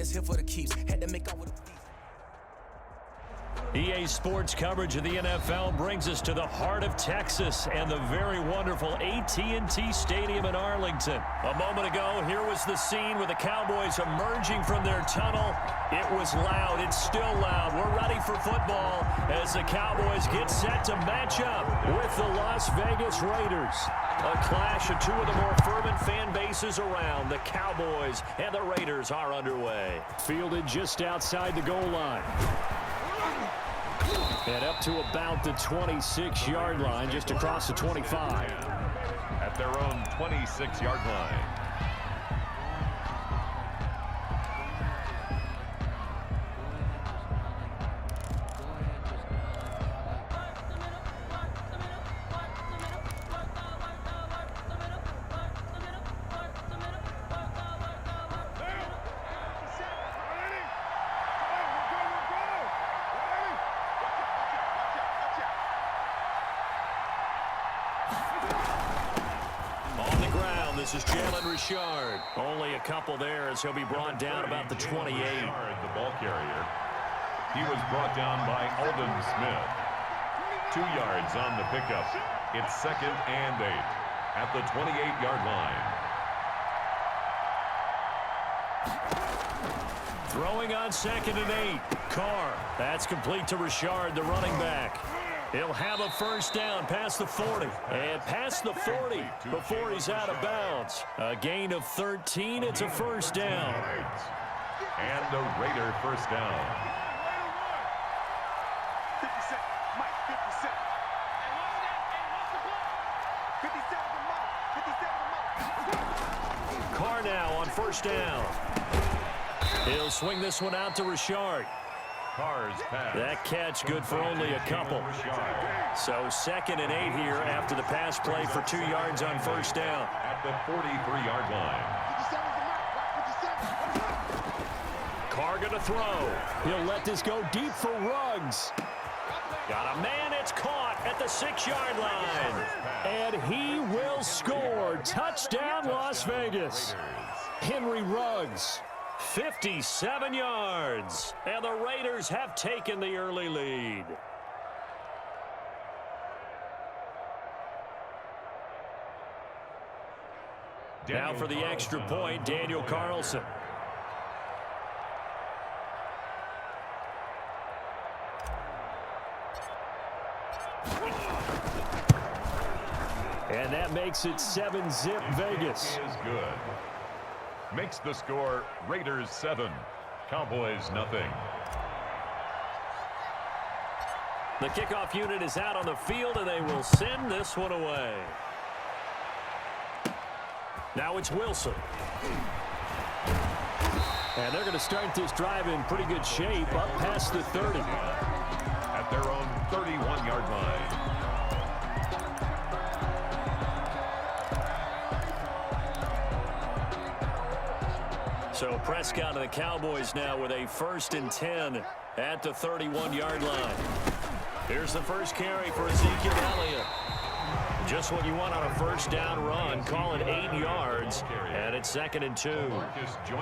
it's here for the keeps. Had to make out with a thief. EA Sports coverage of the NFL brings us to the heart of Texas and the very wonderful AT&T Stadium in Arlington. A moment ago, here was the scene with the Cowboys emerging from their tunnel. It was loud. It's still loud. We're ready for football as the Cowboys get set to match up with the Las Vegas Raiders. A clash of two of the more fervent fan bases around. The Cowboys and the Raiders are underway. Fielded just outside the goal line. And up to about the 26-yard line, just across the 25. At their own 26-yard line. This is Jalen Richard. Only a couple there as he'll be brought down about the 28. The ball carrier. He was brought down by Aldon Smith. 2 yards on the pickup. It's 2nd and 8 at the 28-yard line. Throwing on 2nd and 8. Carr. That's complete to Richard, the running back. He'll have a first down past the 40. And past the 40 before he's out of bounds. A gain of 13. It's a first down. And the Raider first down. Carr now on first down. He'll swing this one out to Richard. That catch good for only a couple. So 2nd and 8 here after the pass play for 2 yards on first down. At the 43-yard line. Carr going to throw. He'll let this go deep for Ruggs. Got a man, it's caught at the 6-yard line. And he will score. Touchdown, Las Vegas. Henry Ruggs. 57 yards, and the Raiders have taken the early lead. Now for the extra point, Daniel Carlson. And that makes it 7-zip Vegas. Is good. Makes the score Raiders 7, Cowboys nothing. The kickoff unit is out on the field, and they will send this one away. Now it's Wilson. And they're going to start this drive in pretty good shape, up past the 30. At their own 31-yard line. So Prescott and the Cowboys now with a 1st and 10 at the 31-yard line. Here's the first carry for Ezekiel Elliott. Just what you want on a first down run. Call it 8 yards, and it's 2nd and 2.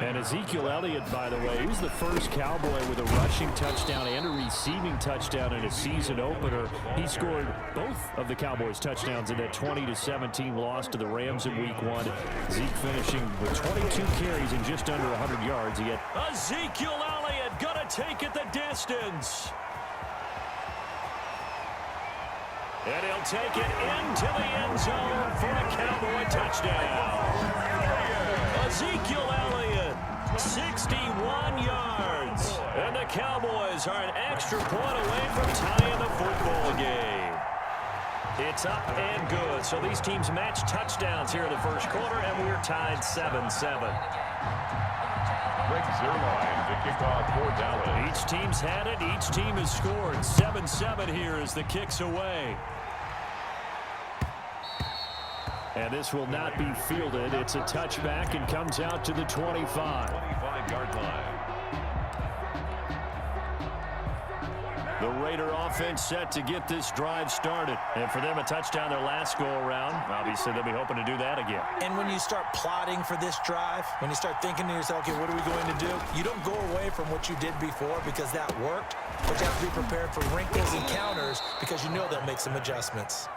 And Ezekiel Elliott, by the way, he was the first Cowboy with a rushing touchdown and a receiving touchdown in a season opener. He scored both of the Cowboys' touchdowns in that 20-17 loss to the Rams in Week 1. Zeke finishing with 22 carries and just under 100 yards. He had Ezekiel Elliott gonna take it the distance. And he'll take it into the end zone for a Cowboy touchdown. Ezekiel Elliott, 61 yards. And the Cowboys are an extra point away from tying the football game. It's up and good. So these teams match touchdowns here in the first quarter, and we're tied 7-7. Greg Zuerlein to kick off for Dallas. Each team's had it. Each team has scored. 7-7 here as the kick's away. And this will not be fielded. It's a touchback and comes out to the 25. 25-yard line. The Raider offense set to get this drive started. And for them, a touchdown their last go-around. Obviously, they'll be hoping to do that again. And when you start plotting for this drive, when you start thinking to yourself, okay, what are we going to do? You don't go away from what you did before because that worked, but you have to be prepared for wrinkles and counters because you know they'll make some adjustments.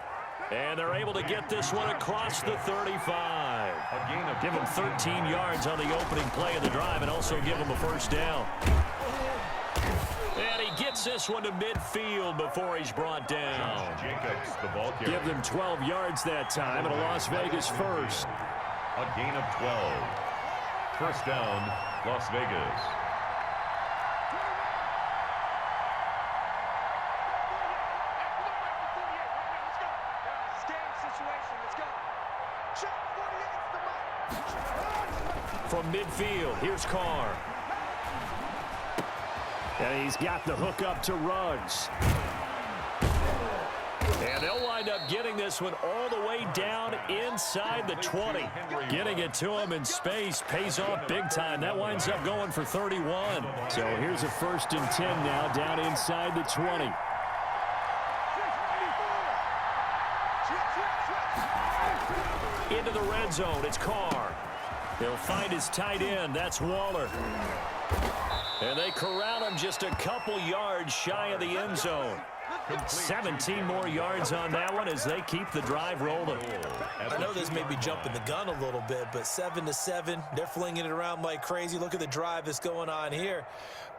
And they're able to get this one across the 35. Give them 13 yards on the opening play of the drive and also give them a first down. And he gets this one to midfield before he's brought down. Jacobs, the ball carrier. Give them 12 yards that time and a Las Vegas first. A gain of 12. First down, Las Vegas. From midfield, here's Carr. And he's got the hook up to Ruggs. And they'll wind up getting this one all the way down inside the 20. Getting it to him in space pays off big time. That winds up going for 31. So here's a 1st and 10 now down inside the 20. Into the red zone, it's Carr. He'll find his tight end, that's Waller. And they corral him just a couple yards shy of the end zone. 17 more yards on that one as they keep the drive rolling. I know this may be jumping the gun a little bit, but 7-7, they're flinging it around like crazy. Look at the drive that's going on here.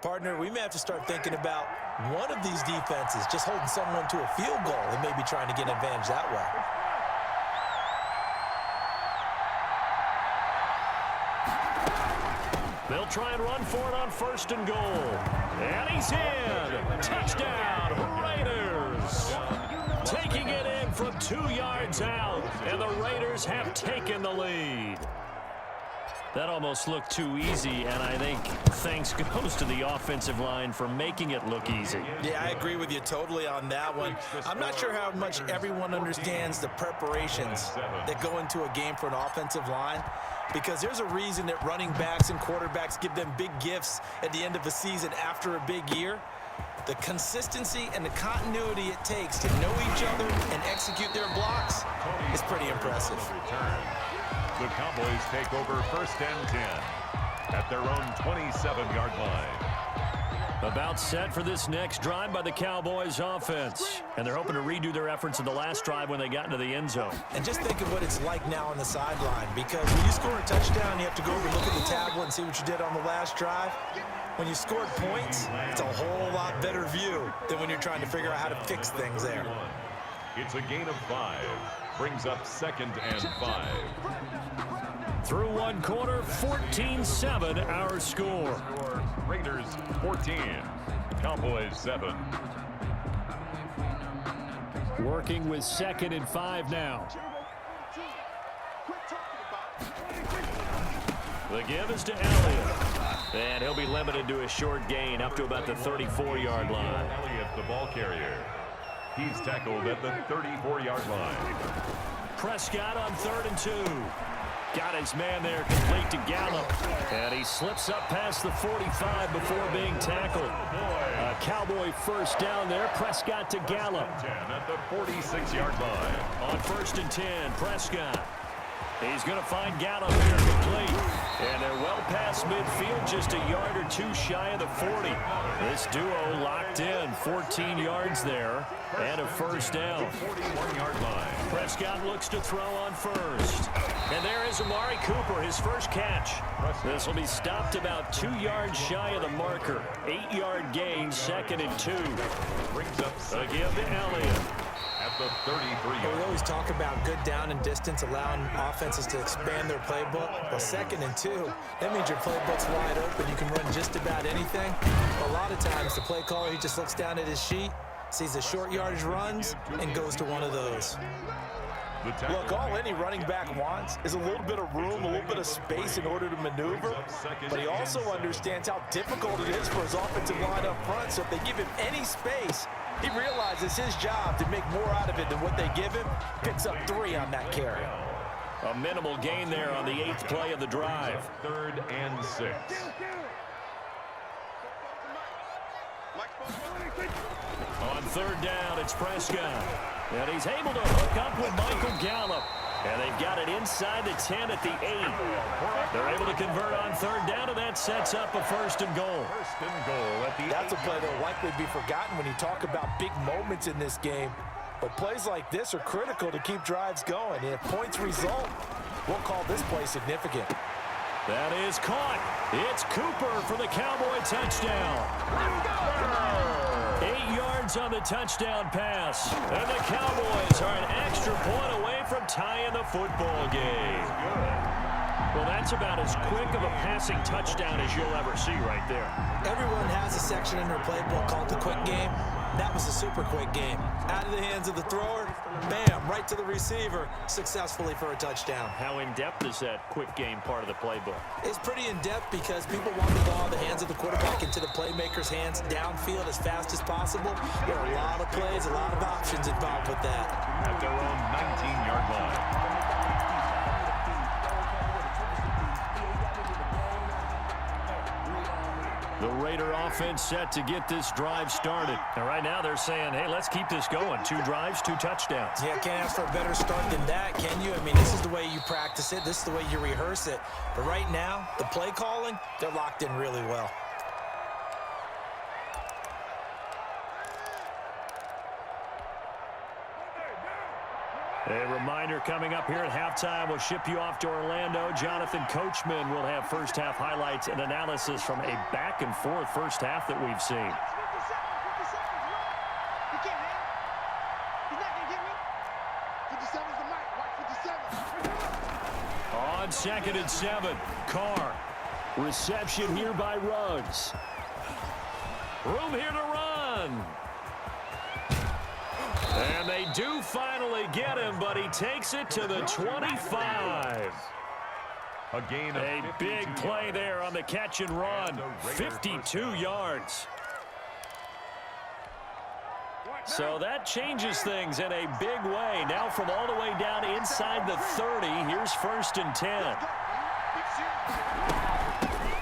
Partner, we may have to start thinking about one of these defenses just holding someone to a field goal and maybe trying to get an advantage that way. They'll try and run for it on 1st and goal. And he's in. Touchdown, Raiders. Taking it in from 2 yards out. And the Raiders have taken the lead. That almost looked too easy, and I think thanks goes to the offensive line for making it look easy. Yeah, I agree with you totally on that one. I'm not sure how much everyone understands the preparations that go into a game for an offensive line, because there's a reason that running backs and quarterbacks give them big gifts at the end of a season after a big year. The consistency and the continuity it takes to know each other and execute their blocks is pretty impressive. The Cowboys take over 1st and 10 at their own 27-yard line. About set for this next drive by the Cowboys offense. And they're hoping to redo their efforts in the last drive when they got into the end zone. And just think of what it's like now on the sideline, because when you score a touchdown, you have to go over and look at the tablet and see what you did on the last drive. When you scored points, it's a whole lot better view than when you're trying to figure out how to fix things there. It's a gain of 5. Brings up 2nd and 5. Through one quarter, 14-7 our score. Raiders 14, Cowboys 7. Working with 2nd and 5 now. The give is to Elliott. And he'll be limited to a short gain up to about the 34-yard line. Elliott, the ball carrier. He's tackled at the 34-yard line. Prescott on 3rd and 2. Got his man there complete to Gallup. And he slips up past the 45 before being tackled. A Cowboy first down there. Prescott to Gallup. 10 at the 46-yard line. On 1st and 10, Prescott. He's going to find Gallup here complete. And they're well past midfield, just a yard or two shy of the 40. This duo locked in, 14 yards there, and a first down. 41-yard line. Prescott looks to throw on 1st. And there is Amari Cooper, his first catch. This will be stopped about 2 yards shy of the marker. 8-yard gain, 2nd and 2. Brings up A give to Elliott. at the 33-yard. We always talk about good down and distance, allowing offenses to expand their playbook. Well, 2nd and 2, that means your playbook's wide open. You can run just about anything. A lot of times, the play caller, he just looks down at his sheet, sees the short yardage runs, and goes to one of those. Look, all any running back wants is a little bit of room, a little bit of space in order to maneuver, but he also understands how difficult it is for his offensive line up front, so if they give him any space, he realizes his job to make more out of it than what they give him. Picks up 3 on that carry. A minimal gain there on the 8th play of the drive. 3rd and 6. On third down, it's Prescott. And he's able to hook up with Michael Gallup. And they've got it inside the 10 at the 8. They're able to convert on third down, and that sets up a first and goal. First and goal at the 8. That's a play that will likely be forgotten when you talk about big moments in this game. But plays like this are critical to keep drives going. And if points result, we'll call this play significant. That is caught. It's Cooper for the Cowboy touchdown. 8 yards on the touchdown pass. And the Cowboys are an extra point away from tying the football game. Well, that's about as quick of a passing touchdown as you'll ever see right there. Everyone has a section in their playbook called the quick game. That was a super quick game. Out of the hands of the thrower, bam, right to the receiver, successfully for a touchdown. How in-depth is that quick game part of the playbook? It's pretty in-depth because people want the ball in the hands of the quarterback into the playmaker's hands downfield as fast as possible. There are a lot of plays, a lot of options involved with that. At their own 19-yard line. The Raider offense set to get this drive started. And right now they're saying, hey, let's keep this going. 2 drives, 2 touchdowns. Yeah, can't ask for a better start than that, can you? I mean, this is the way you practice it. This is the way you rehearse it. But right now, the play calling, they're locked in really well. A reminder coming up here at halftime. We'll ship you off to Orlando. Jonathan Coachman will have first-half highlights and analysis from a back-and-forth first half that we've seen. On 2nd and 7, Carr. Reception here by Ruggs. Room here to run. And they do finally get him, but he takes it to the 25. A gain of A big play there on the catch and run. 52 yards. So that changes things in a big way. Now from all the way down inside the 30, here's 1st and 10.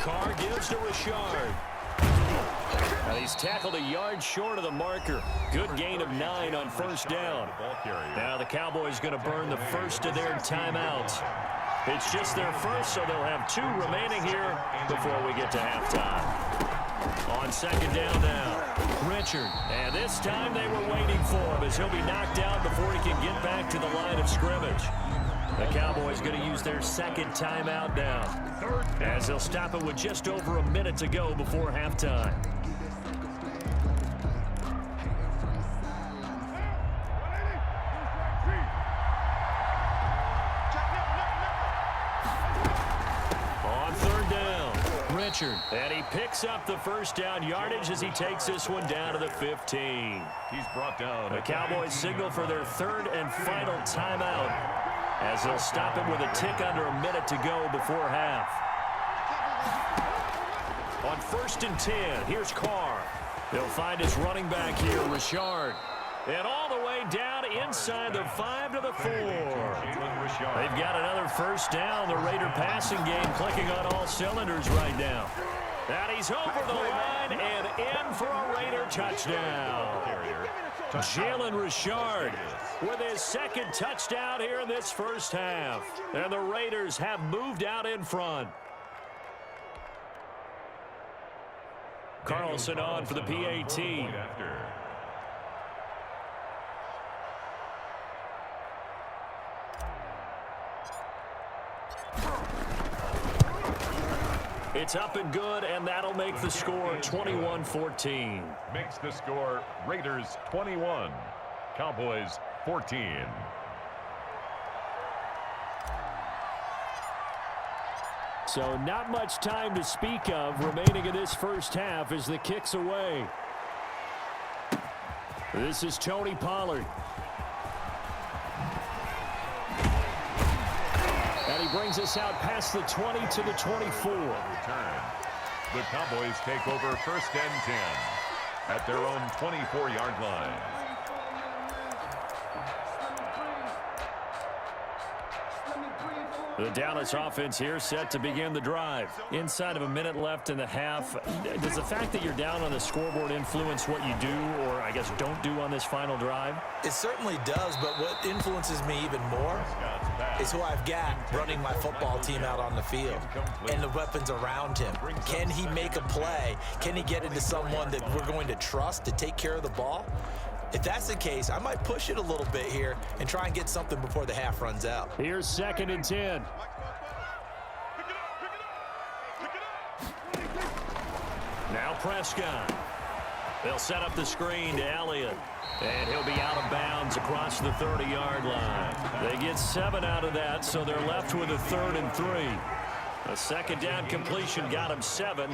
Carr gives to Richard. And he's tackled a yard short of the marker. Good gain of 9 on first down. Now the Cowboys going to burn the first of their timeouts. It's just their first, so they'll have 2 remaining here before we get to halftime. On 2nd down now, Richard. And this time they were waiting for him as he'll be knocked down before he can get back to the line of scrimmage. The Cowboys going to use their 2nd timeout now, as they'll stop it with just over a minute to go before halftime. On 3rd down, Richard. And he picks up the first down yardage as he takes this one down to the 15. He's brought down. The Cowboys signal for their 3rd and final timeout, as they'll stop it with a tick under a minute to go before half. On 1st and 10, here's Carr. They'll find his running back here, Richard. And all the way down inside the 5 to the 4. They've got another first down. The Raider passing game clicking on all cylinders right now. And he's over the line and in for a Raider touchdown. Jalen Richard with his 2nd touchdown here in this first half. And the Raiders have moved out in front. Carlson on for the PAT. It's up and good, and that'll make the score 21-14. Makes the score Raiders 21, Cowboys 14. So not much time to speak of remaining in this first half as the kick's away. This is Tony Pollard. And he brings us out past the 20 to the 24. Return. The Cowboys take over 1st and 10 at their own 24-yard line. The Dallas offense here set to begin the drive. Inside of a minute left in the half, does the fact that you're down on the scoreboard influence what you do, or I guess don't do on this final drive? It certainly does, but what influences me even more is who I've got running my football team out on the field and the weapons around him. Can he make a play? Can he get into someone that we're going to trust to take care of the ball? If that's the case, I might push it a little bit here and try and get something before the half runs out. Here's 2nd and 10. Now Prescott. They'll set up the screen to Elliott. And he'll be out of bounds across the 30-yard line. They get 7 out of that, so they're left with a 3rd and 3. A 2nd down completion got him 7.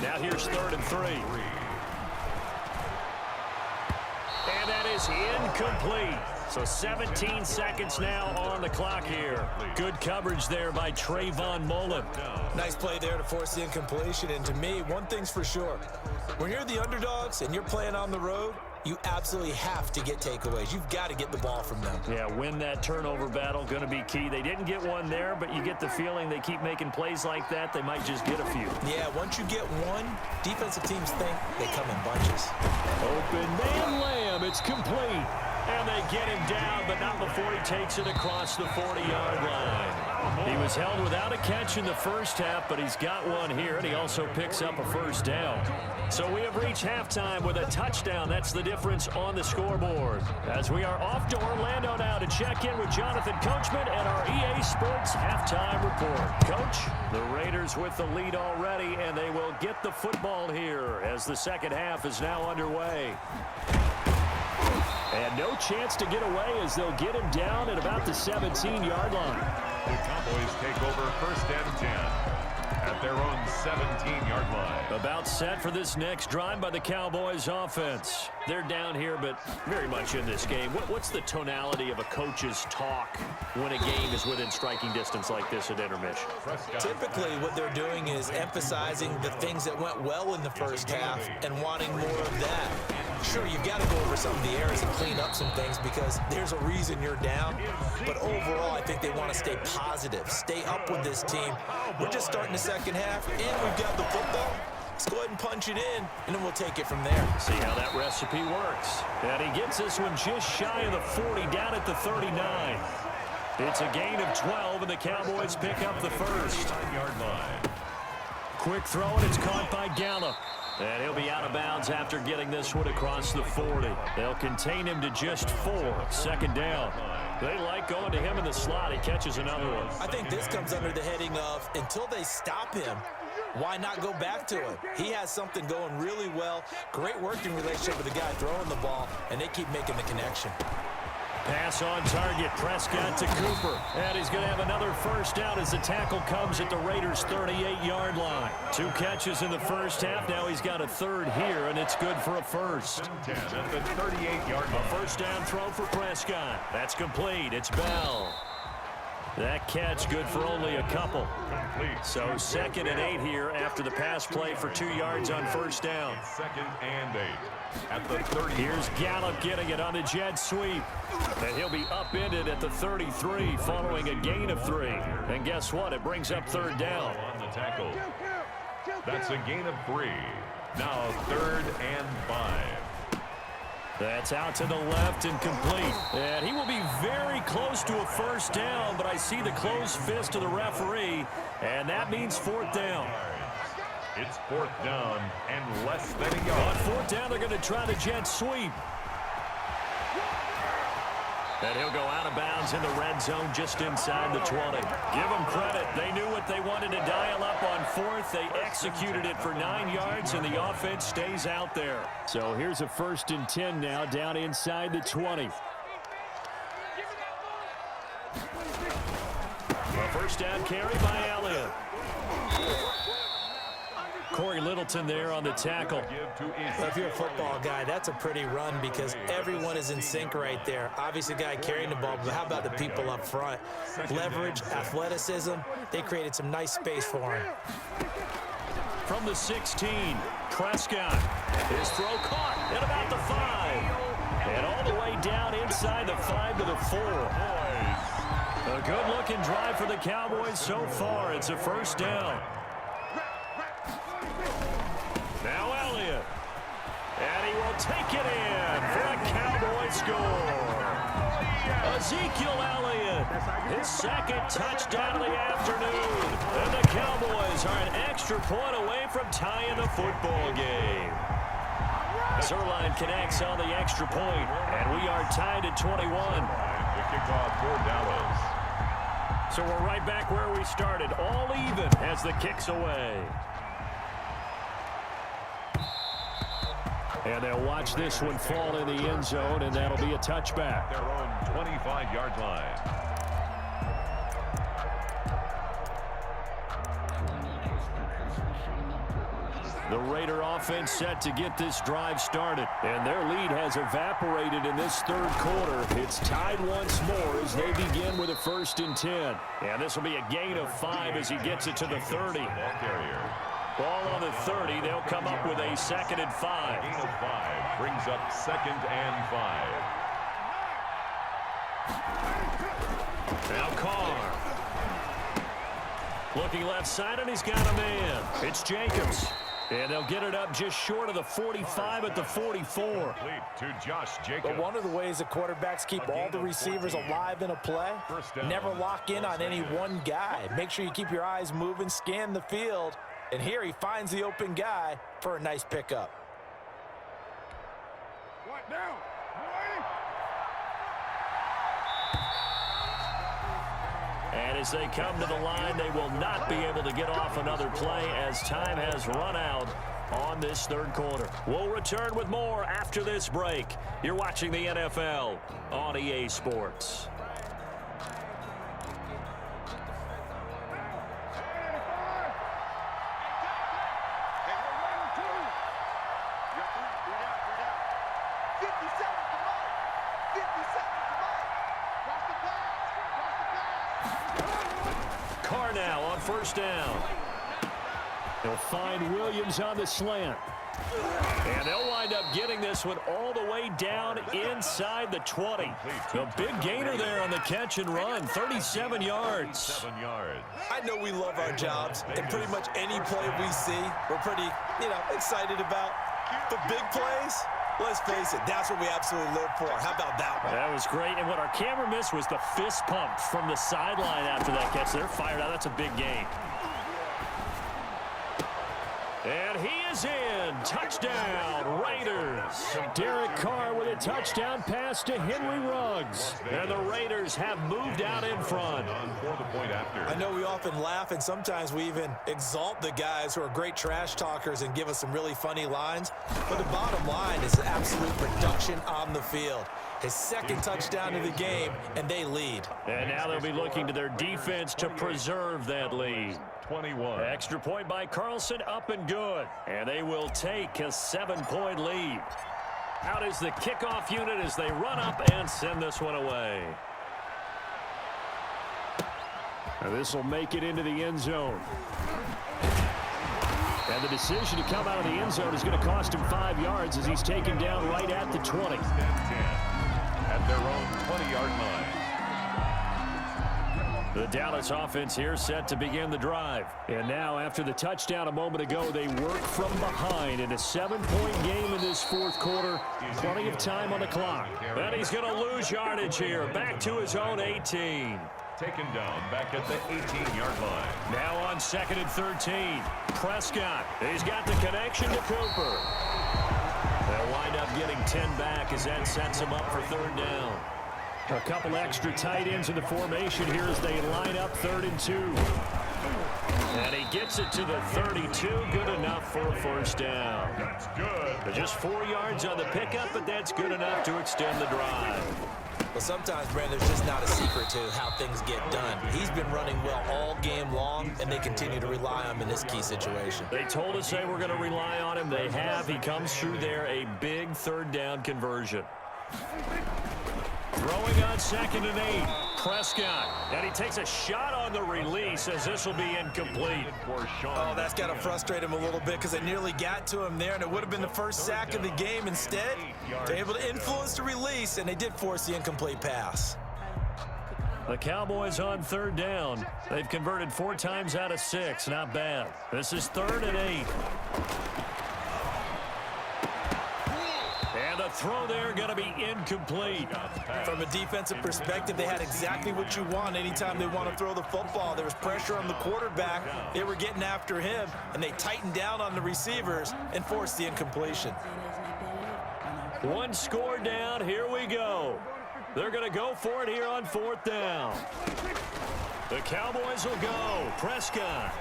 Now here's 3rd and 3. And that is incomplete. So 17 seconds now on the clock here. Good coverage there by Trayvon Mullen. Nice play there to force the incompletion. And to me, one thing's for sure. When you're the underdogs and you're playing on the road, you absolutely have to get takeaways. You've got to get the ball from them. Yeah, win that turnover battle, going to be key. They didn't get one there, but you get the feeling they keep making plays like that, they might just get a few. Yeah, once you get one, defensive teams think they come in bunches. Open man Lamb. It's complete. And they get him down, but not before he takes it across the 40-yard line. He was held without a catch in the first half, but he's got one here, and he also picks up a 1st down. So we have reached halftime with a touchdown. That's the difference on the scoreboard. As we are off to Orlando now to check in with Jonathan Coachman and our EA Sports halftime report. Coach, the Raiders with the lead already, and they will get the football here as the second half is now underway. And no chance to get away as they'll get him down at about the 17-yard line. The Cowboys take over 1st and 10 at their own 17-yard line. About set for this next drive by the Cowboys offense. They're down here, but very much in this game. What's the tonality of a coach's talk when a game is within striking distance like this at intermission? Typically, what they're doing is emphasizing the things that went well in the first half and wanting more of that. Sure, you've got to go over some of the errors and clean up some things because there's a reason you're down. But overall, I think they want to stay positive, stay up with this team. We're just starting the second half, and we've got the football. Let's go ahead and punch it in, and then we'll take it from there. See how that recipe works. And he gets this one just shy of the 40, down at the 39. It's a gain of 12, and the Cowboys pick up the 1st. Quick throw, and it's caught by Gallup. And he'll be out of bounds after getting this one across the 40. They'll contain him to just 4. 2nd down. They like going to him in the slot. He catches another one. I think this comes under the heading of until they stop him, why not go back to it? He has something going really well. Great working relationship with the guy throwing the ball, and they keep making the connection. Pass on target. Prescott to Cooper. And he's going to have another 1st down as the tackle comes at the Raiders' 38-yard line. 2 catches in the first half. Now he's got a 3rd here, and it's good for a 1st. 10 at the 38-yard line. A 1st down throw for Prescott. That's complete. It's Bell. That catch good for only a couple. So 2nd and 8 here after the pass play for 2 yards on 1st down. 2nd and 8 at the 30. Here's Gallup getting it on the jet sweep. And he'll be upended at the 33 following a gain of 3. And guess what? It brings up 3rd down. On the tackle. That's a gain of 3. Now 3rd and 5. That's out to the left and complete. And he will be very close to a 1st down, but I see the closed fist of the referee, and that means 4th down. It's 4th down and less than a On yard. 4th down, they're going to try the jet sweep. And he'll go out of bounds in the red zone just inside the 20. Give them credit. They knew what they wanted to dial up on 4th. They executed it for 9 yards, and the offense stays out there. So here's a 1st and 10 now down inside the 20. A 1st down carry by Elliott. Corey Littleton there on the tackle. Well, if you're a football guy, that's a pretty run because everyone is in sync right there. Obviously, the guy carrying the ball, but how about the people up front? Leverage, athleticism, they created some nice space for him. From the 16, Prescott. His throw caught at about the 5. And all the way down inside the 5 to the 4. A good-looking drive for the Cowboys so far. It's a first down. Now Elliott. And he will take it in for a Cowboy score. Ezekiel Elliott, his second touchdown of the afternoon. And the Cowboys are an extra point away from tying the football game. Zerline connects on the extra point, and we are tied at 21. The kickoff for Dallas. So we're right back where we started, all even as the kick's away. And they'll watch this one fall in the end zone, and that'll be a touchback. Their own 25-yard line. The Raider offense set to get this drive started, and their lead has evaporated in this third quarter. It's tied once more as they begin with a 1st and 10. And this will be a gain of 5 as he gets it to the 30. Ball carrier. Ball on the 30. They'll come up with a 2nd and 5. Gain of 5 brings up 2nd and 5. Now Carr. Looking left side, and he's got a man. It's Jacobs. And they'll get it up just short of the 45 at the 44. Complete to Josh Jacobs. But one of the ways that quarterbacks keep all the receivers alive in a play, never lock in on any one guy. Make sure you keep your eyes moving, scan the field. And here he finds the open guy for a nice pickup. What now? And as they come to the line, they will not be able to get off another play as time has run out on this third quarter. We'll return with more after this break. You're watching the NFL on EA Sports. Carr now on 1st down. They'll find Williams on the slant. And they'll wind up getting this one all the way down inside the 20. The big gainer there on the catch and run, 37 yards. 7 yards. I know we love our jobs, and pretty much any play we see, we're pretty, excited about. The big plays, let's face it, that's what we absolutely live for. How about that one? That was great, and what our camera missed was the fist pump from the sideline after that catch. They're fired out. That's a big gain. And he is in. Touchdown, Raiders. Derek Carr with a touchdown pass to Henry Ruggs. And the Raiders have moved out in front. For the point after. I know we often laugh, and sometimes we even exalt the guys who are great trash talkers and give us some really funny lines. But the bottom line is absolute production on the field. His 2nd touchdown of the game, and they lead. And now they'll be looking to their defense to preserve that lead. 21. Extra point by Carlson, up and good. And they will take a 7-point lead. Out is the kickoff unit as they run up and send this one away. Now this will make it into the end zone. And the decision to come out of the end zone is going to cost him 5 yards as he's taken down right at the 20. At their own 20-yard line. The Dallas offense here set to begin the drive. And now after the touchdown a moment ago, they work from behind in a 7-point game in this fourth quarter. Plenty of time on the clock. And he's going to lose yardage here. Back to his own 18. Taken down back at the 18-yard line. Now on 2nd and 13. Prescott. He's got the connection to Cooper. They'll wind up getting 10 back as that sets him up for 3rd down. A couple extra tight ends in the formation here as they line up 3rd and 2. And he gets it to the 32. Good enough for a 1st down. That's good. But just 4 yards on the pickup, but that's good enough to extend the drive. Well, sometimes, Brandon, there's just not a secret to how things get done. He's been running well all game long, and they continue to rely on him in this key situation. They told us they were going to rely on him. They have. He comes through there, a big 3rd down conversion. Throwing on 2nd and 8. Prescott. And he takes a shot on the release as this will be incomplete. Oh, that's got to frustrate him a little bit because they nearly got to him there, and it would have been the first sack of the game. Instead, they're able to influence the release, and they did force the incomplete pass. The Cowboys on third down. They've converted 4 times out of 6. Not bad. This is 3rd and 8. And the throw there going to be incomplete. From a defensive perspective, they had exactly what you want anytime they want to throw the football. There was pressure on the quarterback. They were getting after him, and they tightened down on the receivers and forced the incompletion. 1 score down. Here we go. They're going to go for it here on 4th down. The Cowboys will go. Prescott.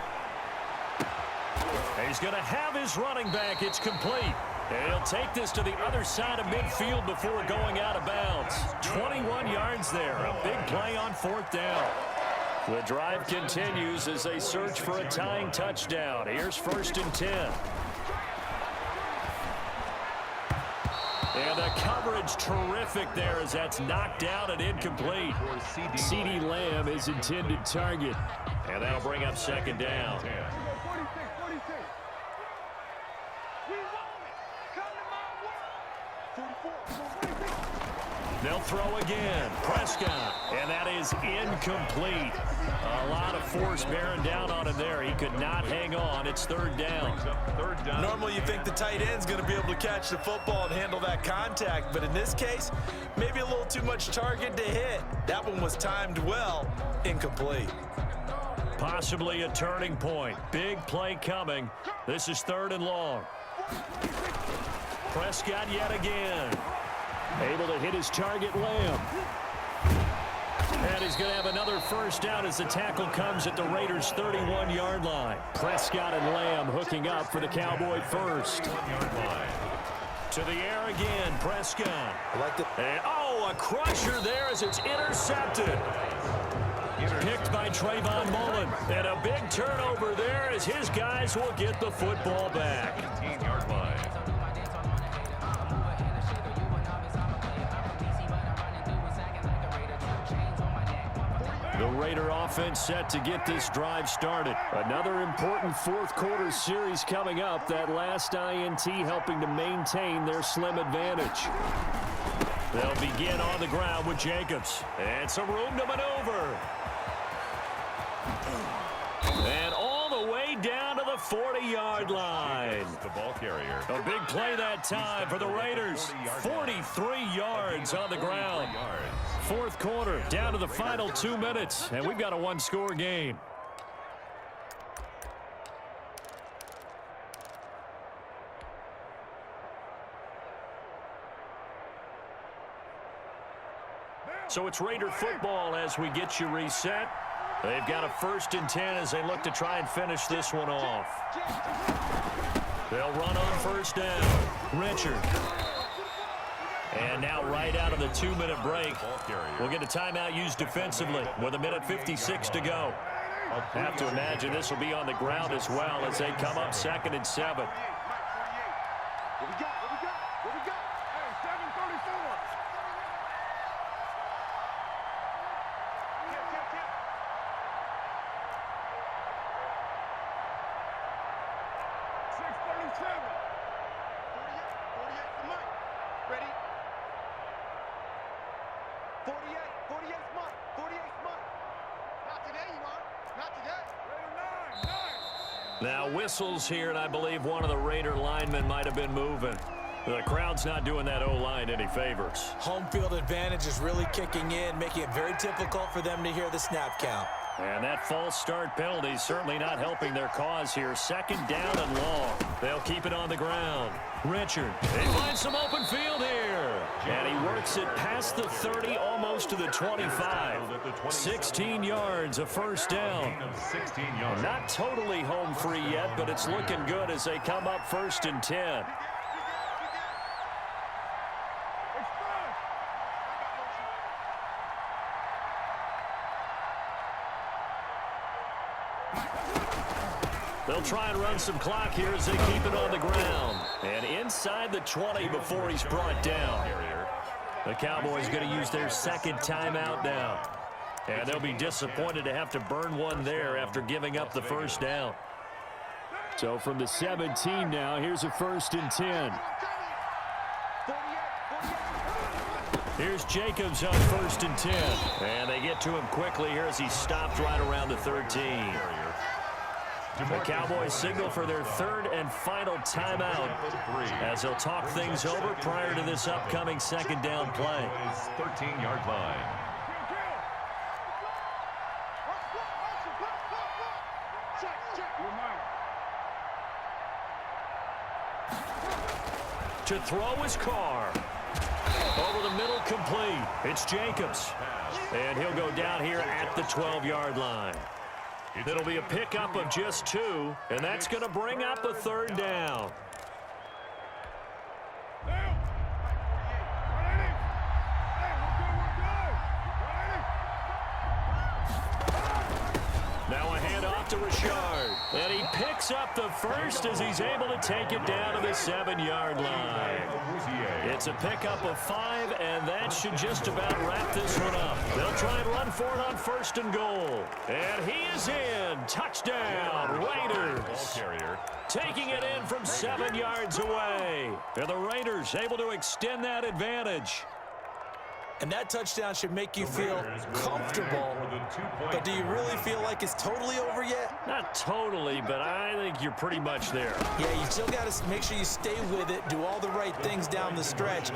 He's going to have his running back. It's complete. And he'll take this to the other side of midfield before going out of bounds. 21 yards there. A big play on 4th down. The drive continues as they search for a tying touchdown. Here's 1st and 10. And the coverage terrific there as that's knocked down and incomplete. CeeDee Lamb is intended target. And that'll bring up 2nd down. They'll throw again. Prescott. And that is incomplete. A lot of force bearing down on him there. He could not hang on. It's 3rd down. Normally you think the tight end's going to be able to catch the football and handle that contact, but in this case, maybe a little too much target to hit. That one was timed well. Incomplete. Possibly a turning point. Big play coming. This is 3rd and long. Prescott yet again. Able to hit his target, Lamb. And he's going to have another 1st down as the tackle comes at the Raiders' 31-yard line. Prescott and Lamb hooking up for the Cowboy 1st. To the air again, Prescott. And, a crusher there as it's intercepted. Picked by Trayvon Mullen. And a big turnover there as his guys will get the football back. 18-yard line. The Raider offense set to get this drive started. Another important 4th quarter series coming up. That last INT helping to maintain their slim advantage. They'll begin on the ground with Jacobs. And some room to maneuver. And all the way down to the 40-yard line. The ball carrier. A big play that time for the Raiders. 43 yards on the ground. 4th quarter, down to the final 2 minutes, and we've got a 1-score game. So it's Raider football as we get you reset. They've got a 1st and 10 as they look to try and finish this one off. They'll run on 1st down. Richard. And now right out of the 2-minute break, we'll get a timeout used defensively with 1:56 to go. Have to imagine this will be on the ground as well as they come up 2nd and 7. Now whistles here, and I believe one of the Raider linemen might have been moving. The crowd's not doing that O-line any favors. Home field advantage is really kicking in, making it very difficult for them to hear the snap count. And that false start penalty is certainly not helping their cause here. 2nd down and long. They'll keep it on the ground. Richard, they find some open field here. And he works it past the 30, almost to the 25. 16 yards, a 1st down. 16 yards. Not totally home free yet, but it's looking good as they come up 1st and 10. They'll try and run some clock here as they keep it on the ground. And inside the 20 before he's brought down. The Cowboys going to use their 2nd timeout now. And they'll be disappointed to have to burn one there after giving up the 1st down. So from the 17 now, here's a 1st and 10. Here's Jacobs on 1st and 10. And they get to him quickly here as he stopped right around the 13. The Cowboys signal for their 3rd and final timeout as they'll talk things over prior to this upcoming 2nd down play. 13-yard line. To throw his car. Over the middle, complete. It's Jacobs. And he'll go down here at the 12-yard line. It'll be a pickup of just 2, and that's going to bring up a 3rd down. Now a handoff to Richard. And he picks up the first as he's able to take it down to the 7-yard line. It's a pickup of 5, and that should just about wrap this one up. They'll try and run for it on 1st and goal. And he is in. Touchdown, Raiders. Taking it in from 7 yards away. And the Raiders able to extend that advantage. And that touchdown should make you feel comfortable. But do you really feel like it's totally over yet? Not totally, but I think you're pretty much there. Yeah, you still got to make sure you stay with it, do all the right things down the stretch.